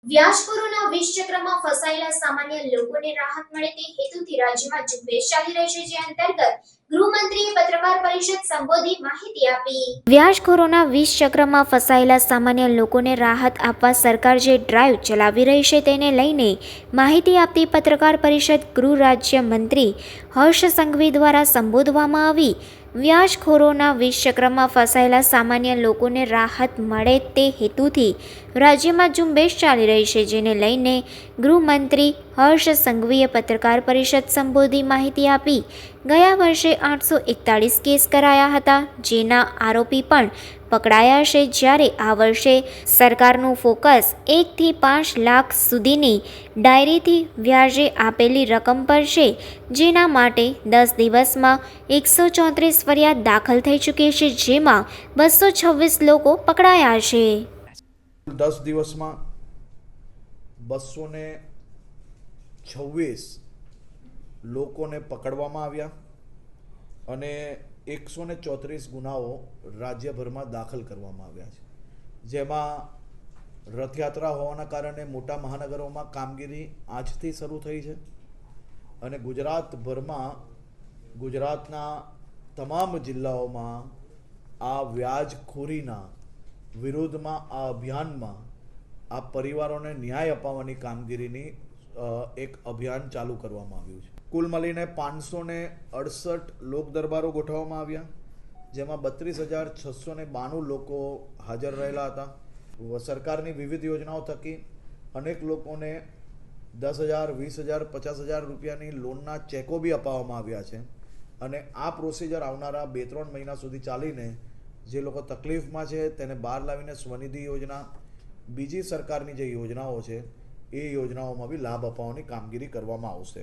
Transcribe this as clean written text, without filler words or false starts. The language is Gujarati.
વ્યાજખોરોના વિષચક્રમાં ફસાયેલા સામાન્ય લોકોને રાહત મળે તે હેતુથી રાજ્યમાં ઝુંબેશ ચાલી રહી છે, જે અંતર્ગત ગૃહમંત્રીએ પત્રકાર પરિષદ સંબોધી માહિતી આપી. વ્યાજખોરોના વિષચક્રમાં ફસાયેલા સામાન્ય લોકોને રાહત આપવા સરકાર જે ડ્રાઈવ ચલાવી રહી છે તેને લઈને માહિતી આપતી પત્રકાર પરિષદ ગૃહ રાજ્ય મંત્રી હર્ષ સંઘવી દ્વારા સંબોધવામાં આવી. વ્યાજખોરોના વિષચક્રમાં ફસાયેલા સામાન્ય લોકોને રાહત મળે તે હેતુથી રાજ્યમાં ઝુંબેશ ચાલી રહી છે, જેને લઈને ગૃહમંત્રી હર્ષ સંઘવીએ પત્રકાર પરિષદ સંબોધી માહિતી આપી. ગયા વર્ષે 841 કેસ કરાયા હતા, જેના આરોપી પણ પકડાયા છે, જ્યારે આ વર્ષે સરકારનું ફોકસ 1 થી 5 લાખ સુધીની ડાયરીથી વ્યાજે આપેલી રકમ પર છે, જેના માટે 10 દિવસમાં 134 ફરિયાદ દાખલ થઈ ચૂકી છે, જેમાં 226 લોકો પકડાયા છે. 10 દિવસમાં 226 લોકોને પકડવામાં આવ્યા અને 134 ગુનાઓ રાજ્યભરમાં દાખલ કરવામાં આવ્યા છે, જેમાં રથયાત્રા હોવાના કારણે મોટા મહાનગરોમાં કામગીરી આજથી શરૂ થઈ છે અને ગુજરાતના તમામ જિલ્લાઓમાં આ વ્યાજખોરીના વિરોધમાં આ અભિયાનમાં આ પરિવારોને ન્યાય અપાવવાની કામગીરીની એક અભિયાન ચાલુ કરવામાં આવ્યું છે. કુલ મળીને 568 લોક દરબારો ગોઠવવામાં આવ્યા, જેમાં 32,692 લોકો હાજર રહેલા હતા. સરકારની વિવિધ યોજનાઓ થકી અનેક લોકોને 10,000, 20,000, 50,000 રૂપિયાની લોનના ચેકો બી અપાવવામાં આવ્યા છે અને આ પ્રોસિજર આવનારા 2-3 મહિના સુધી ચાલીને જે લોકો તકલીફમાં છે તેને બહાર લાવીને સ્વનિધિ યોજના, બીજી સરકારની જે યોજનાઓ છે એ યોજનાઓમાં બી લાભ અપાવવાની કામગીરી કરવામાં આવશે.